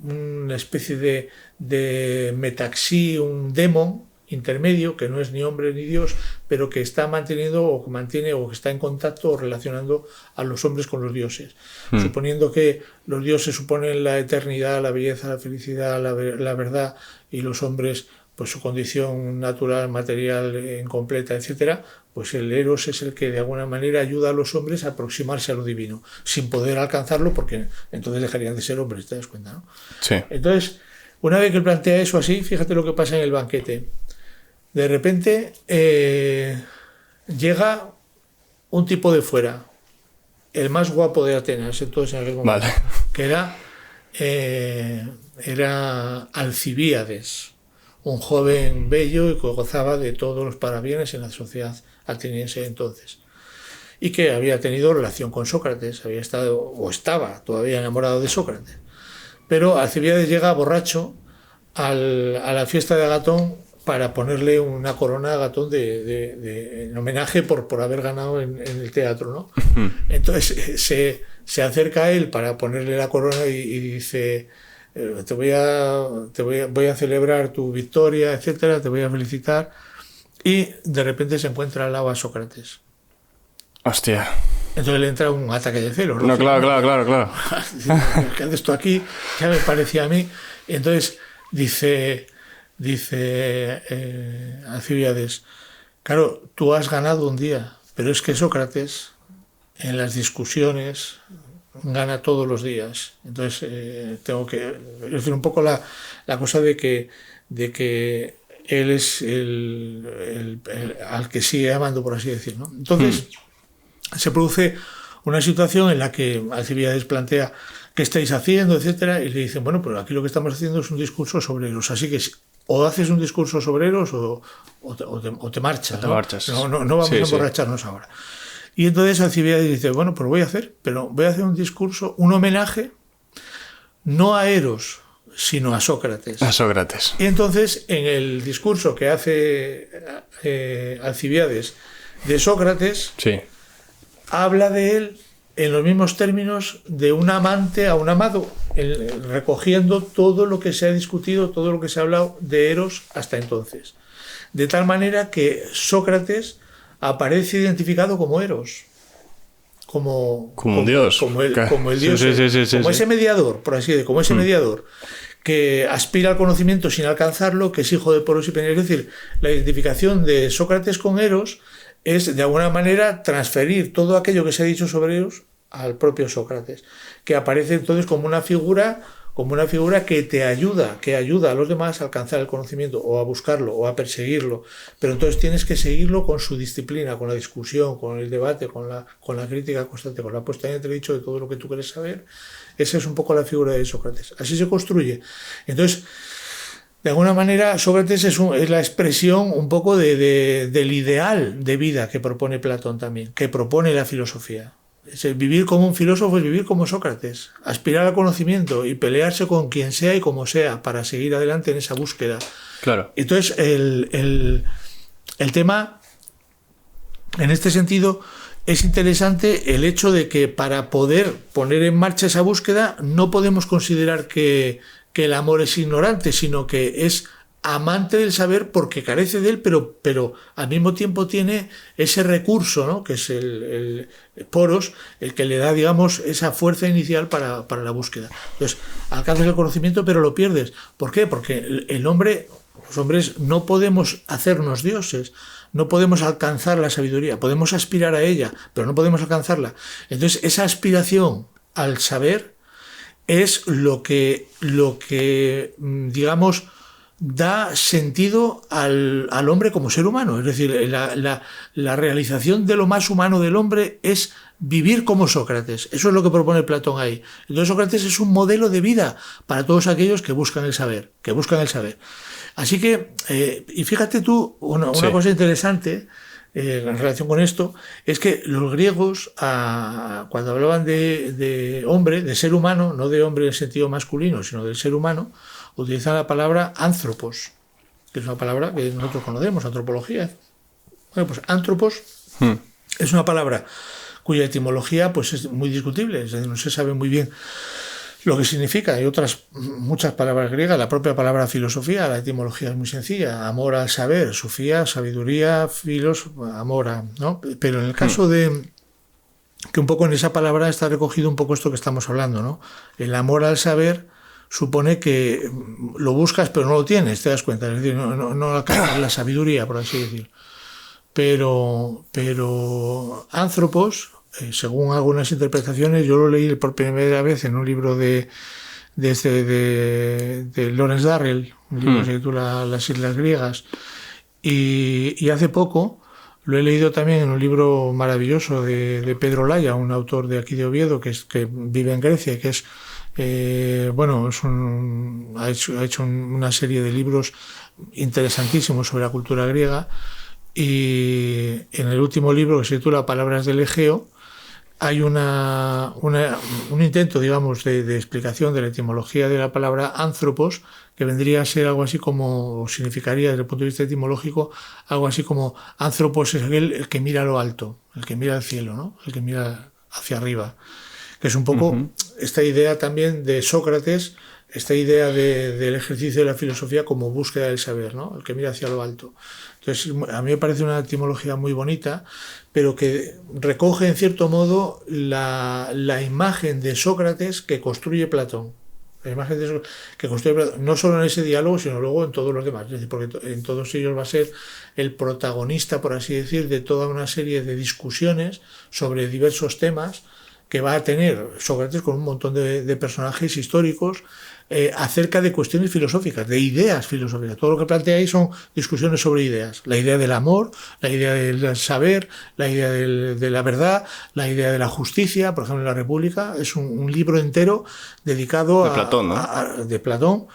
una especie de metaxí, un demon intermedio, que no es ni hombre ni dios, pero que está manteniendo o que mantiene o que está en contacto o relacionando a los hombres con los dioses. Suponiendo que los dioses suponen la eternidad, la belleza, la felicidad, la verdad, y los hombres, pues su condición natural, material, incompleta, etcétera, pues el Eros es el que de alguna manera ayuda a los hombres a aproximarse a lo divino, sin poder alcanzarlo, porque entonces dejarían de ser hombres, ¿te das cuenta, no? Sí. Entonces, una vez que él plantea eso así, fíjate lo que pasa en el banquete. De repente llega un tipo de fuera, el más guapo de Atenas, entonces en aquel momento, vale, que era Alcibíades, un joven bello y que gozaba de todos los parabienes en la sociedad ateniense entonces, y que había tenido relación con Sócrates, había estado o estaba todavía enamorado de Sócrates. Pero Alcibíades llega borracho a la fiesta de Agatón para ponerle una corona a Agatón en homenaje por haber ganado en el teatro, ¿no? Entonces se acerca a él para ponerle la corona y dice: voy a celebrar tu victoria, etcétera, te voy a felicitar. Y de repente se encuentra al lado a Sócrates. Hostia. Entonces le entra un ataque de celos, ¿no? No, claro. ¿Qué haces tú aquí? Ya me parecía a mí. Y entonces dice Alcibíades: claro, tú has ganado un día, pero es que Sócrates en las discusiones gana todos los días. Entonces tengo que... Es decir, un poco la cosa de que él es al que sigue amando, por así decir, ¿no? Entonces se produce una situación en la que Alcibíades plantea: ¿qué estáis haciendo?, etcétera, y le dicen: bueno, pero aquí lo que estamos haciendo es un discurso sobre Eros, así que o haces un discurso sobre Eros o te marchas, ¿no? No vamos a emborracharnos ahora. Y entonces Alcibíades dice: bueno, pues voy a hacer un discurso, un homenaje, no a Eros, sino a Sócrates. A Sócrates. Y entonces, en el discurso que hace Alcibíades de Sócrates, Sí. habla de él en los mismos términos de un amante a un amado, recogiendo todo lo que se ha discutido, todo lo que se ha hablado de Eros hasta entonces. De tal manera que Sócrates aparece identificado como Eros, como un dios. como el dios, Sí, como ese mediador, por así decirlo, como ese mediador que aspira al conocimiento sin alcanzarlo, que es hijo de Poros y Peneus. Es decir, la identificación de Sócrates con Eros es de alguna manera transferir todo aquello que se ha dicho sobre Eros al propio Sócrates, que aparece entonces como una figura que te ayuda, que ayuda a los demás a alcanzar el conocimiento o a buscarlo o a perseguirlo, pero entonces tienes que seguirlo con su disciplina, con la discusión, con el debate, con la crítica constante, con la puesta en entredicho de todo lo que tú quieres saber. Esa es un poco la figura de Sócrates. Así se construye. Entonces, de alguna manera, Sócrates es la expresión un poco del ideal de vida que propone Platón también, que propone la filosofía. Vivir como un filósofo es vivir como Sócrates, aspirar al conocimiento y pelearse con quien sea y como sea para seguir adelante en esa búsqueda. Claro. Entonces, el tema, en este sentido, es interesante el hecho de que para poder poner en marcha esa búsqueda no podemos considerar que el amor es ignorante, sino que es amante del saber porque carece de él, pero al mismo tiempo tiene ese recurso, ¿no? Que es el Poros, el que le da, digamos, esa fuerza inicial para la búsqueda. Entonces, alcanzas el conocimiento, pero lo pierdes. ¿Por qué? Porque los hombres no podemos hacernos dioses, no podemos alcanzar la sabiduría, podemos aspirar a ella, pero no podemos alcanzarla. Entonces, esa aspiración al saber es lo que digamos, da sentido al hombre como ser humano. Es decir, la realización de lo más humano del hombre es vivir como Sócrates. Eso es lo que propone Platón ahí. Entonces Sócrates es un modelo de vida para todos aquellos que buscan el saber, Así que, y fíjate tú, una cosa interesante en relación con esto, es que los griegos, cuando hablaban de hombre, de ser humano, no de hombre en el sentido masculino, sino del ser humano, utilizan la palabra anthropos, que es una palabra que nosotros conocemos, antropología. Bueno, pues anthropos es una palabra cuya etimología pues es muy discutible, es decir, no se sabe muy bien lo que significa. Hay muchas palabras griegas, la propia palabra filosofía, la etimología es muy sencilla, amor al saber, sofía, sabiduría, filos, amora, ¿no? Pero en el caso de que un poco en esa palabra está recogido un poco esto que estamos hablando, ¿no? El amor al saber supone que lo buscas pero no lo tienes, te das cuenta, es decir, no alcanzas la sabiduría, por así decir. Pero anthropos, según algunas interpretaciones, yo lo leí por primera vez en un libro de Lawrence Durrell, un libro que se titula Las Islas Griegas, y hace poco lo he leído también en un libro maravilloso de Pedro Laya, un autor de aquí de Oviedo que vive en Grecia, que es ha hecho una serie de libros interesantísimos sobre la cultura griega, y en el último libro, que se titula Palabras del Egeo, hay un intento, digamos, de explicación de la etimología de la palabra anthropos, que vendría a ser algo así como, o significaría desde el punto de vista etimológico, algo así como anthropos es el que mira a lo alto, el que mira al cielo, ¿no? El que mira hacia arriba. Que es un poco esta idea también de Sócrates, esta idea del ejercicio de la filosofía como búsqueda del saber, ¿no? El que mira hacia lo alto. Entonces, a mí me parece una etimología muy bonita, pero que recoge en cierto modo la imagen de Sócrates que construye Platón. La imagen que construye Platón, no solo en ese diálogo, sino luego en todos los demás. Es decir, porque en todos ellos va a ser el protagonista, por así decir, de toda una serie de discusiones sobre diversos temas que va a tener Sócrates con un montón de personajes históricos acerca de cuestiones filosóficas, de ideas filosóficas. Todo lo que plantea ahí son discusiones sobre ideas. La idea del amor, la idea del saber, la idea de la verdad, la idea de la justicia. Por ejemplo, en la República es un libro entero dedicado de Platón,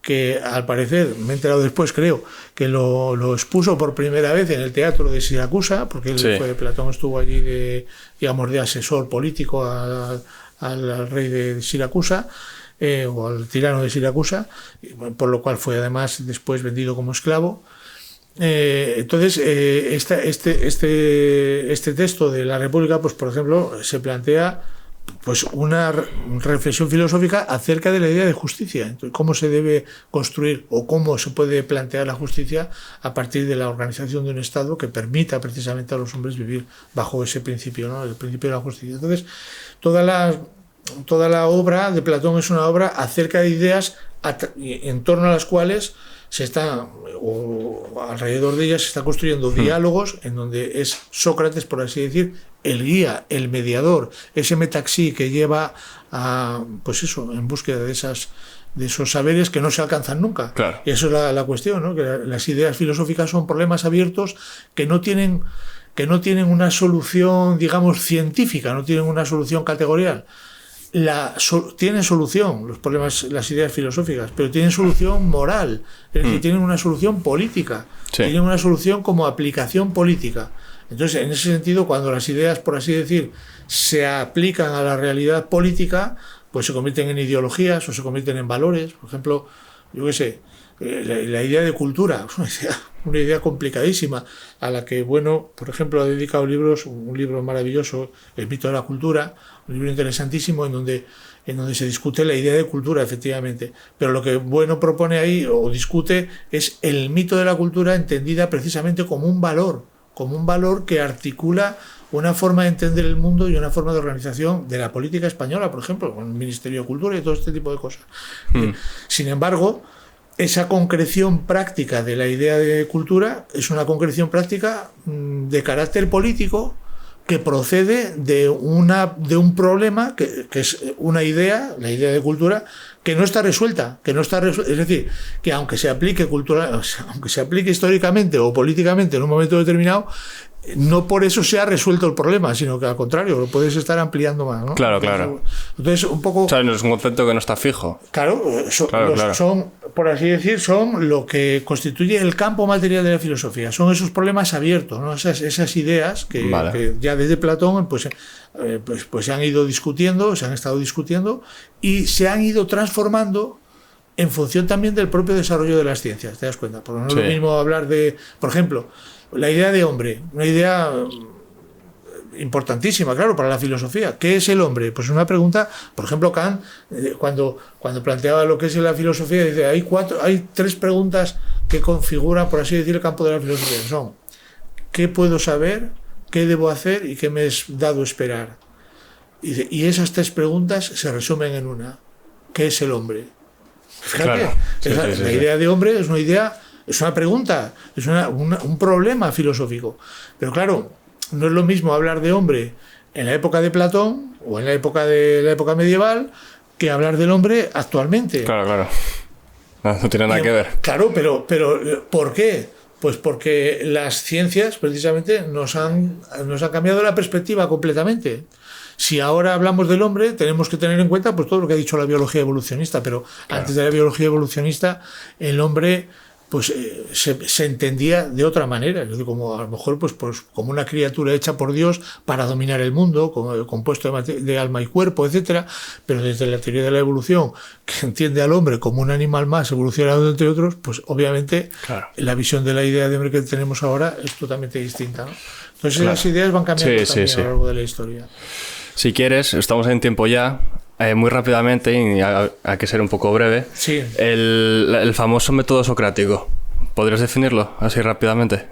que al parecer, me he enterado después, creo, que lo expuso por primera vez en el teatro de Siracusa, porque Platón estuvo allí de asesor político al rey de Siracusa, o al tirano de Siracusa, por lo cual fue además después vendido como esclavo. Entonces, este texto de la República, pues por ejemplo, se plantea pues una reflexión filosófica acerca de la idea de justicia. Entonces, cómo se debe construir o cómo se puede plantear la justicia a partir de la organización de un Estado que permita precisamente a los hombres vivir bajo ese principio, ¿no? El principio de la justicia. Entonces, toda la obra de Platón es una obra acerca de ideas en torno a las cuales alrededor de ellas se está construyendo diálogos en donde es Sócrates, por así decir, el guía, el mediador, ese metaxí que lleva a, pues eso, en búsqueda de esos saberes que no se alcanzan nunca. Claro. Y eso es la cuestión, ¿no? Que las ideas filosóficas son problemas abiertos que no tienen una solución, digamos, científica, no tienen una solución categorial. Tienen solución los problemas, las ideas filosóficas, pero tienen solución moral, es decir, tienen una solución política, tienen una solución como aplicación política. Entonces, en ese sentido, cuando las ideas, por así decir, se aplican a la realidad política, pues se convierten en ideologías o se convierten en valores. Por ejemplo, yo qué sé, la idea de cultura, una idea complicadísima, a la que, bueno, por ejemplo, ha dedicado libros, un libro maravilloso, El mito de la cultura, un libro interesantísimo en donde se discute la idea de cultura, efectivamente. Pero lo que Bueno propone ahí, o discute, es el mito de la cultura entendida precisamente como un valor que articula una forma de entender el mundo y una forma de organización de la política española, por ejemplo, con el Ministerio de Cultura y todo este tipo de cosas. Sin embargo, esa concreción práctica de la idea de cultura es una concreción práctica de carácter político que procede de un problema que es una idea, la idea de cultura, que no está resuelta, es decir, que aunque se aplique históricamente o políticamente en un momento determinado, no por eso se ha resuelto el problema, sino que al contrario, lo puedes estar ampliando más, ¿no? Claro. Entonces, un poco... O sea, no es un concepto que no está fijo. Claro. Son, por así decir, son lo que constituye el campo material de la filosofía. Son esos problemas abiertos, ¿no? Esas ideas que ya desde Platón pues se han ido discutiendo, se han estado discutiendo y se han ido transformando en función también del propio desarrollo de las ciencias, ¿te das cuenta? Porque no es lo mismo hablar de, por ejemplo, la idea de hombre, una idea importantísima, claro, para la filosofía. ¿Qué es el hombre? Pues una pregunta, por ejemplo, Kant, cuando planteaba lo que es la filosofía, dice, hay tres preguntas que configuran, por así decir, el campo de la filosofía. Son, ¿qué puedo saber? ¿Qué debo hacer? ¿Y qué me es dado esperar? Y esas tres preguntas se resumen en una. ¿Qué es el hombre? Fíjate, claro. La idea de hombre es una idea... Es una pregunta, es un problema filosófico. Pero claro, no es lo mismo hablar de hombre en la época de Platón o en la época medieval que hablar del hombre actualmente. Claro. No tiene nada que ver. Claro, pero ¿por qué? Pues porque las ciencias precisamente nos han cambiado la perspectiva completamente. Si ahora hablamos del hombre, tenemos que tener en cuenta pues todo lo que ha dicho la biología evolucionista, pero antes de la biología evolucionista, el hombre pues se entendía de otra manera, es decir, como a lo mejor pues como una criatura hecha por Dios para dominar el mundo, compuesto de alma y cuerpo, etcétera. Pero desde la teoría de la evolución, que entiende al hombre como un animal más evolucionado entre otros, pues obviamente la visión de la idea de hombre que tenemos ahora es totalmente distinta, ¿no? Entonces las ideas van cambiando también a lo largo de la historia. Si quieres, estamos en tiempo ya. Muy rápidamente, y hay que ser un poco breve, el famoso método socrático. ¿Podrías definirlo así rápidamente?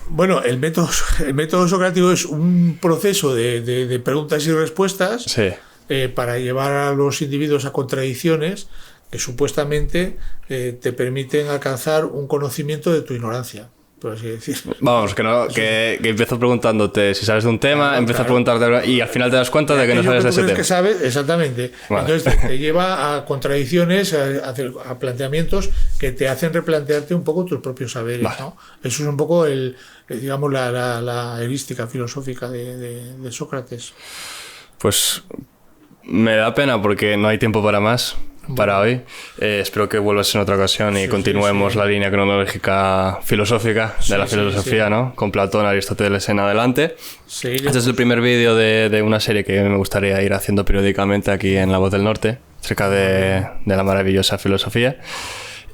Bueno, el método socrático es un proceso de preguntas y respuestas para llevar a los individuos a contradicciones que supuestamente te permiten alcanzar un conocimiento de tu ignorancia, por así decir. Vamos, que empiezo preguntando si sabes de un tema, empiezo a preguntarte y al final te das cuenta de que no sabes de ese tema. Que sabes, exactamente. Vale. Entonces te lleva a contradicciones, a planteamientos que te hacen replantearte un poco tus propios saberes, ¿no? Eso es un poco digamos la erística filosófica de Sócrates. Pues me da pena porque no hay tiempo para más. Para hoy. Espero que vuelvas en otra ocasión y continuemos la línea cronológica filosófica de la filosofía, ¿no? Con Platón, Aristóteles en adelante. Este es el primer vídeo de una serie que me gustaría ir haciendo periódicamente aquí en La Voz del Norte, acerca de la maravillosa filosofía.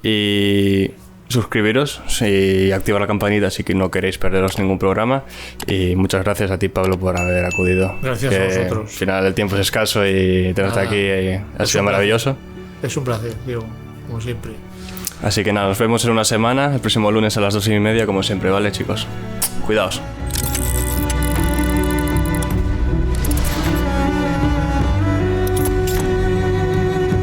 Y suscribiros y activar la campanita si no queréis perderos ningún programa. Y muchas gracias a ti, Pablo, por haber acudido. Gracias a vosotros. Al final el tiempo es escaso y tenerte aquí ha sido maravilloso. Es un placer, Diego, como siempre. Así que nada, nos vemos en una semana, el próximo lunes a las 2:30, como siempre, ¿vale, chicos? Cuidaos.